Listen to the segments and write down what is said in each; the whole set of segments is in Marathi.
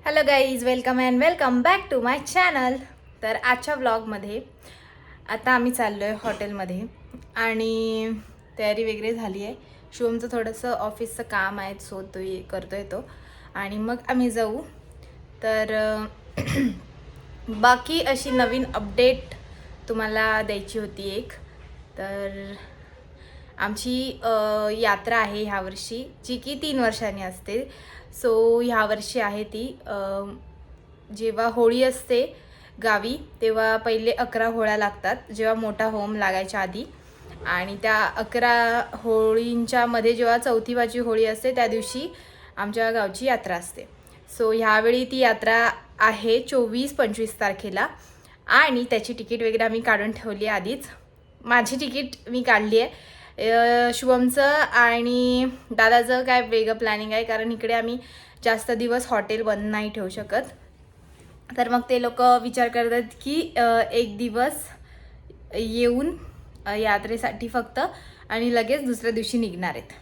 Hello guys, welcome and welcome back to my channel. तर आजच्या व्लॉगमध्ये आता आम्ही चाललो आहे हॉटेलमध्ये आणि तयारी वगैरे झाली आहे. शुभमचं थोडंसं ऑफिसचं काम आहे, सो तो करतो आहे तो, आणि मग आम्ही जाऊ. तर बाकी अशी नवीन अपडेट तुम्हाला द्यायची होती एक. तर आमची यात्रा आहे ह्या वर्षी, जी की 3 वर्षांनी असते. सो ह्या वर्षी आहे ती. जेव्हा होळी असते गावी तेव्हा पहिले 11 होळ्या लागतात, जेव्हा मोठा होम लागायच्या आधी. आणि त्या 11 होळींच्या मध्ये जेव्हा 4थी वाची होळी असते त्या दिवशी आमच्या गावची यात्रा असते. सो ह्यावेळी ती यात्रा आहे 24-25 तारखेला, आणि त्याची तिकीट वगैरे आम्ही काढून ठेवली आहे आधीच. माझी तिकीट मी काढली आहे. शुभमचं आणि दादाचं काय वेगळं प्लॅनिंग आहे, कारण इकडे आम्ही जास्त दिवस हॉटेल बंद नाही ठेवू शकत. तर मग ते लोक विचार करतात की एक दिवस येऊन यात्रेसाठी फक्त आणि लगेच दुसऱ्या दिवशी निघणार आहेत.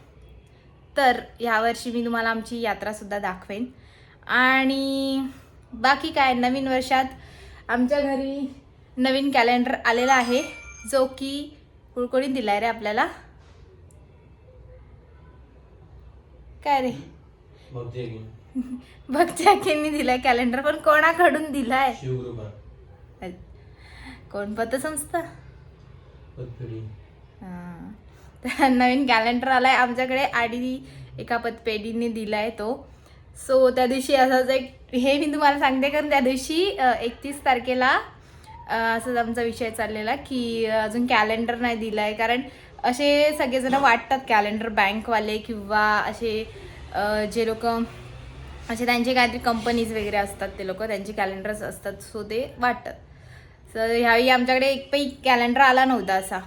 तर यावर्षी मी तुम्हाला आमची यात्रासुद्धा दाखवेन. आणि बाकी काय, नवीन वर्षात आमच्या घरी नवीन कॅलेंडर आलेला आहे, जो की कुळकोळीत दिलाय रे आपल्याला. काय रे? बघच्या की दिलाय कॅलेंडर, पण कोणाकडून दिलाय? कोण पतसंस्था? तर नवीन कॅलेंडर आलाय आमच्याकडे आणि एका पतपेढीने दिलाय तो. सो त्या दिवशी असंच एक, हे मी तुम्हाला सांगते कारण त्या दिवशी 31 तारखेला असंच आमचा विषय चाललेला की अजून कॅलेंडर नाही दिलाय. कारण असे सगळेजण वाटतात कॅलेंडर, बँकवाले किंवा असे जे लोक असे त्यांचे काहीतरी कंपनीज वगैरे असतात, ते लोक त्यांचे कॅलेंडर्स असतात, सो ते वाटतात. तर ह्यावेळी आमच्याकडे एक पण कॅलेंडर आला नव्हता असा,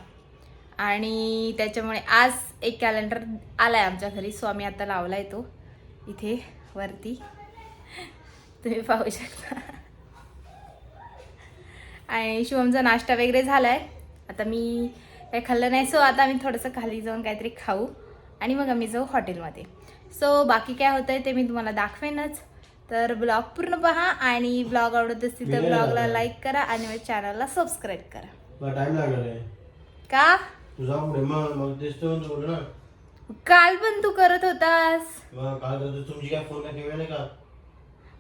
आणि त्याच्यामुळे आज एक कॅलेंडर आलाय आमच्या घरी. सो आम्ही आता लावलाय तो इथे वरती, तुम्ही पाहू शकता. आणि शुभमचा नाश्ता वगैरे झालाय. आता मी काही खाल्लं नाही, सो आता आम्ही थोडंसं खाली जाऊन काहीतरी खाऊ आणि मग आम्ही जाऊ हॉटेलमध्ये. सो बाकी काय होतंय ते मी तुम्हाला दाखवेनच. तर ब्लॉग पूर्ण पहा, आणि ब्लॉग आवडत असतील तर ब्लॉगला लाईक करा आणि माझ्या चॅनलला सबस्क्राईब करा. टाइम लागणार आहे का? तुझा पुढे मग तेच तर बोल ना. काल पण तू करत होतास. मग काल करतो, तुमची काय फोन काय केला नाही का?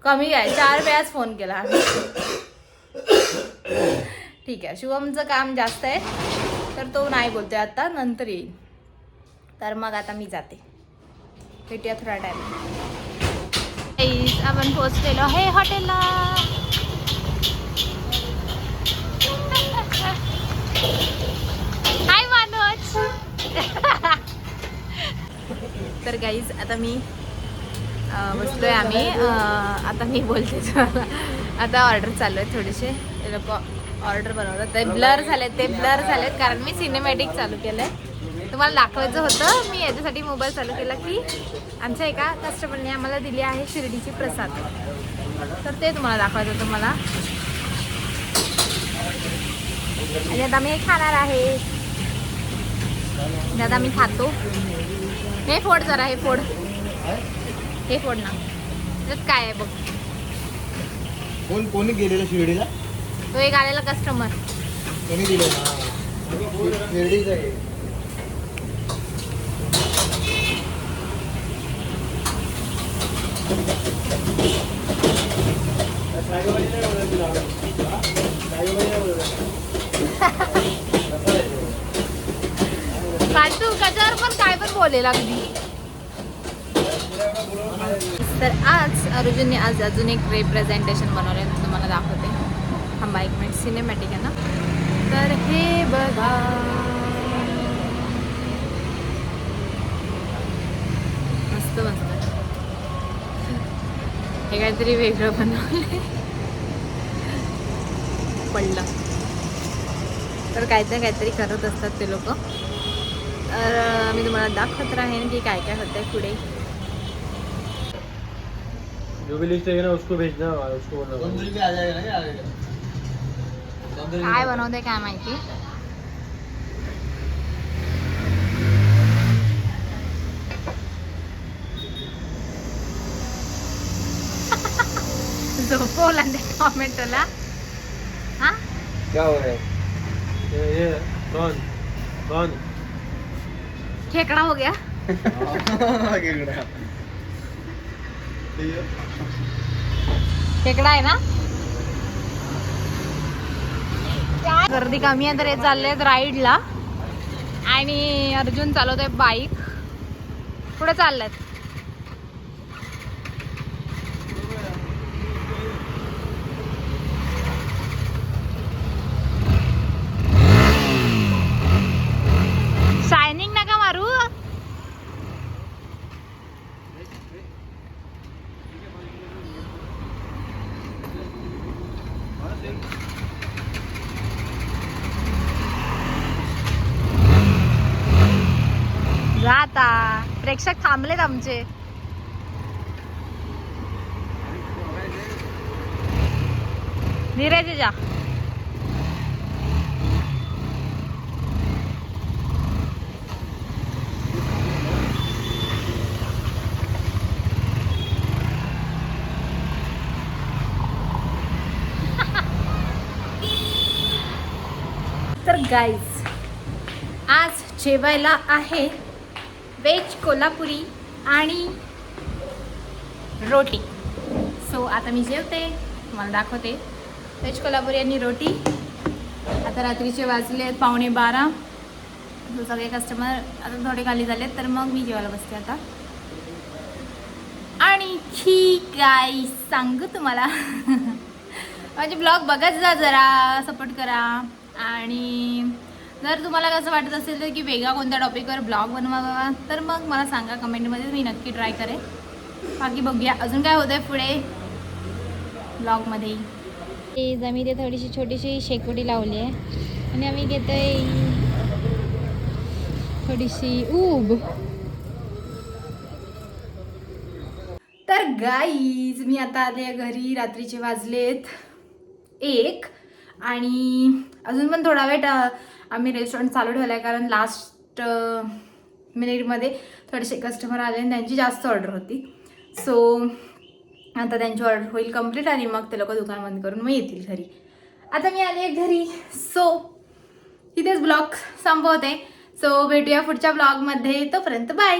कमी काय, 4 वेळाच फोन केला. ठीक आहे, शुभमचं काम जास्त आहे तर तो नाही बोलतोय, आता नंतर येईल. तर मग आता मी जाते, भेटूया थोडा टाइम. आपण पोहोचलेलो आहे हॉटेलला. हाय मनोज. तर गाईज आता मी बसलोय आम्ही. आता मी बोलते तुम्हाला. आता ऑर्डर चालू आहे, थोडेसे ते लोक ऑर्डर बनवतात, ते ब्लर झालेत कारण मी सिनेमॅटिक चालू केलं आहे. तुम्हाला दाखवायचं होतं, मी याच्यासाठी मोबाईल चालू केला की आमच्या एका कस्टमरने आम्हाला दिली आहे शिर्डीची प्रसाद, तर ते तुम्हाला दाखवायचं होतं मला. आणि आता मी हे खाणार आहे. आता मी खातो. हे फोड जरा, हे फोड ना. त्यात काय आहे बघ. कोणी गेलेलं शिर्डीला? तो एक आलेला कस्टमर. कोणी दिलं? शिर्डीचं आहे. काय तू कशावर पण काय पण बोलेल अगदी. तर आज अर्जुनने अजून एक रिप्रेझेंटेशन बनवलं आहे, तुम्हाला दाखवते. थांबा एक मिनिट, सिनेमॅटिक आहे ना. तर हे बघा, मस्त मस्त. हे काहीतरी वेगळं बनवलंय, पडलं. तर काहीतरी करत असतात ते लोक. तर मी तुम्हाला दाखवत राहीन की काय काय होतंय पुढे. जो भी लिस्ट है ना उसको भेजना, उसको बोलना आ जाएगा. काय बनवते काय माहिती. झोपवला त्या टोमॅटोला. हा क्या हो रहा है? ये कौन कौन खेकडा हो गया. खेकडा आहे ना. गर्दी कमी आहे तर हे चालले राईडला आणि अर्जुन चालवतोय बाईक. पुढे चाललेत. शायनिंग नका मारू. जाता प्रेक्षक थांबलेत आमचे. धीरे जा. तर गाईज आज जेवायला आहे वेज कोल्हापुरी आणि रोटी. सो आता मी जेवते, तुम्हाला दाखवते वेज कोल्हापुरी आणि रोटी. आता रात्रीचे वाजले 11:15. सो सगळे कस्टमर आता थोडे खाली झालेत तर मग मी जेवायला बसते आता. आणि काय सांगू तुम्हाला माझे ब्लॉग बघत जा, जरा सपोर्ट करा. आणि जर तुम्हाला कसं वाटत असेल तर की वेगळा कोणत्या टॉपिकवर ब्लॉग बनवावा तर मग मला सांगा कमेंटमध्ये, मी नक्की ट्राय करेन. बाकी बघूया अजून काय होतं आहे पुढे ब्लॉगमध्ये. आम्ही ते थोडीशी छोटीशी शेकोटी लावली आहे आणि आम्ही घेतोय थोडीशी ऊब. तर गाईज मी आता आले घरी. रात्रीचे वाजलेत 1 आणि अजून पण थोडा वेळ आम्ही रेस्टॉरंट चालू ठेवलं आहे कारण लास्ट मिनिटमध्ये थोडेसे कस्टमर आले आणि त्यांची जास्त ऑर्डर होती. सो आता त्यांची ऑर्डर होईल कंप्लीट आणि मग ते लोक दुकान बंद करून मग येतील घरी. आता मी आले घरी. सो इथेच ब्लॉग संपवते. सो भेटूया पुढच्या ब्लॉगमध्ये. तोपर्यंत बाय.